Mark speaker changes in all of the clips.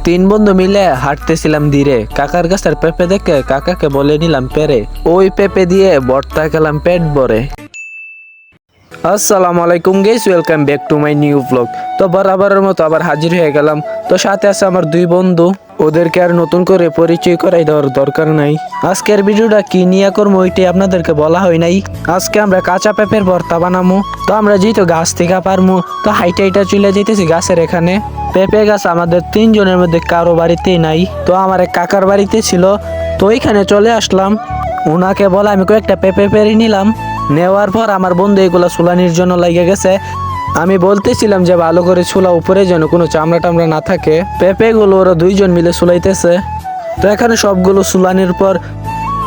Speaker 1: তিন বন্ধু মিলে হাঁটতেছিলাম ধীরে, কাকার গাছের পেঁপে দেখে কাকাকে বলে নিলাম পেরে। ওই পেঁপে দিয়ে ভর্তা খেলাম পেট ভরে। আসসালামু আলাইকুম guys, welcome back to my new blog. তো বরাবরের মতো আবার হাজির হয়ে গেলাম। তো সাথে আছে আমার দুই বন্ধু, ওদেরকে আর নতুন করে পরিচয় করাই দেওয়ার দরকার নাই। আজকের ভিডিওটা কি নিয়ে করবো ওইটাই আপনাদেরকে বলা হয় নাই। আজকে আমরা কাঁচা পেঁপের ভর্তা বানাবো। তো আমরা যেহেতু গাছ থেকে পারবো, তো হাইটা হাইটা চলে যেতেছি গাছের এখানে। পেঁপে গাছ আমাদের তিনজনের মধ্যে কারো বাড়িতেই নাই, তো আমার এক কাকার বাড়িতে ছিল। তো ওইখানে চলে আসলাম, ওনাকে বলা আমি কয়েকটা পেঁপে পেরে নিলাম। নেওয়ার পর আমার বন্ধু এগুলো সুলানির জন্য লেগে গেছে। আমি বলতেছিলাম যে ভালো করে চুলা উপরে যেন কোনো চামড়া টামড়া না থাকে। পেঁপেগুলো ওরা দুইজন মিলে সুলাইতেছে। তো এখানে সবগুলো সুলানির পর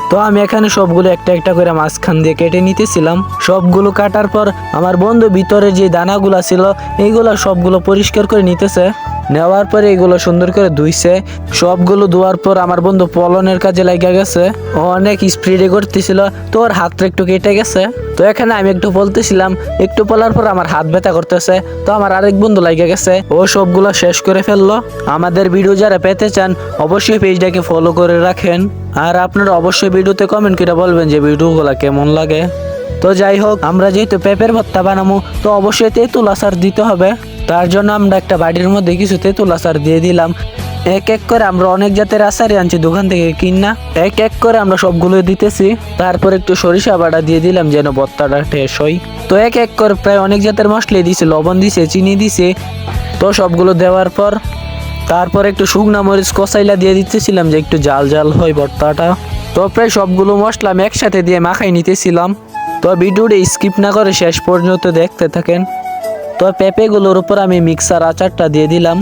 Speaker 1: তো আমি এখানে সবগুলো একটা একটা করে মাঝখান দিয়ে কেটে নিতেছিলাম। সবগুলো কাটার পর আমার বন্ধু ভিতরে যে দানাগুলা ছিল এইগুলো সবগুলো পরিষ্কার করে নিতেছে। নেওয়ার পরে এগুলো সুন্দর করে ধুইছে। সবগুলো ধোয়ার পর আমার বন্ধু পলনের কাজে লেগে গেছে। ও অনেক স্পিডে করতেছিল, তো ওর হাতটা একটু কেটে গেছে। তো এখানে আমি একটু বলতেছিলাম, একটু বলার পর আমার হাত ব্যথা করতেছে। তো আমার আরেক বন্ধু লেগে গেছে, ও সবগুলো শেষ করে ফেললো। আমাদের ভিডিও যারা পেতে চান অবশ্যই পেজটাকে ফলো করে রাখেন। আর আপনারা অবশ্যই ভিডিওতে কমেন্ট করে বলবেন যে ভিডিওগুলো কেমন লাগে। তো যাই হোক, আমরা যেহেতু পেঁপের ভর্তা বানাবো, তো অবশ্যই তেঁতুল আচার দিতে হবে। তার জন্য আমরা একটা বাড়ির মধ্যে কিছু তেঁতুল আচার দিয়ে দিলাম। এক এক করে আমরা অনেক জাতের আচারই আনছি দোকান থেকে কিনা। এক এক করে আমরা সবগুলো দিতেছি। তারপর একটু সরিষা বাটা দিয়ে দিলাম যেন ভর্তাটা টেস্ট হয়। তো এক এক করে প্রায় অনেক জাতের মশলা দিছে, লবণ দিছে, চিনি দিছে। তো সবগুলো দেওয়ার পর তারপর একটু শুকনা মরিচ কষাইলা দিয়ে দিতেছিলাম যে একটু জাল জাল হয় ভর্তাটা। তো প্রায় সবগুলো মশলা আমি একসাথে দিয়ে মাখাই নিতেছিলাম। তো ভিডিওটা স্কিপ না করে শেষ পর্যন্ত দেখতে থাকেন। তো পেঁপেগুলোর উপর আমি মিক্সার আচারটা দিয়ে দিলাম।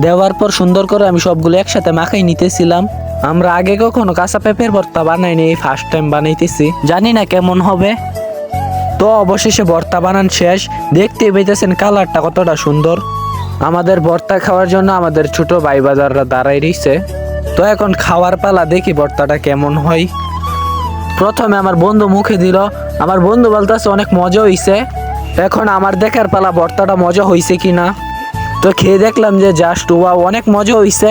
Speaker 1: দেওয়ার পর সুন্দর করে আমি সবগুলো একসাথে মাখাই নিতেছিলাম। আমরা আগে কখনো কাঁচা পেঁপের ভর্তা বানাইনি, এই ফার্স্ট টাইম বানাইতেছি, জানি না কেমন হবে। তো অবশেষে ভর্তা বানান শেষ। দেখতে পেতেছেন কালারটা কতটা সুন্দর। আমাদের ভর্তা খাওয়ার জন্য আমাদের ছোট ভাই বাজাররা দাঁড়াই রইছে। তো এখন খাওয়ার পালা, দেখি ভর্তাটা কেমন হয়। প্রথমে আমার বন্ধু মুখে দিল, আমার বন্ধু বলতেছে অনেক মজা হইছে। এখন আমার দেখার পালা ভর্তাটা মজা হইছে কিনা। তো খেয়ে দেখলাম যে জাস্ট ওয়াও, অনেক মজা হইছে।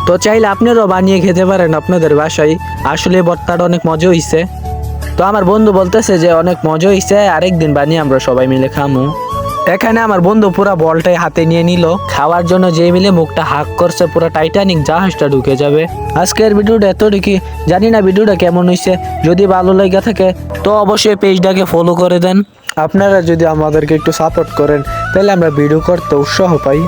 Speaker 1: তো চাইলে আপনারাও বানিয়ে খেতে পারেন আপনাদের বাসায়। আসলে ভর্তাটা অনেক মজা হইছে। তো আমার বন্ধু বলতেছে যে অনেক মজা হইছে, আরেকদিন বানিয়ে আমরা সবাই মিলে খামু। এখানে আমার বন্ধু পুরা বলটাই হাতে নিয়ে নিল খাওয়ার জন্য, যে মিলে মুখটা হাক করছে, পুরো টাইটানিক জাহাজটা ঢুকে যাবে। আজকের ভিডিওটা এতটুকুই, জানি না ভিডিওটা কেমন হয়েছে। যদি ভালো লেগে থাকে তো অবশ্যই পেজটাকে ফলো করে দেন। আপনারা যদি আমাদেরকে একটু সাপোর্ট করেন তাহলে আমরা ভিডিও করতে উৎসাহ পাই।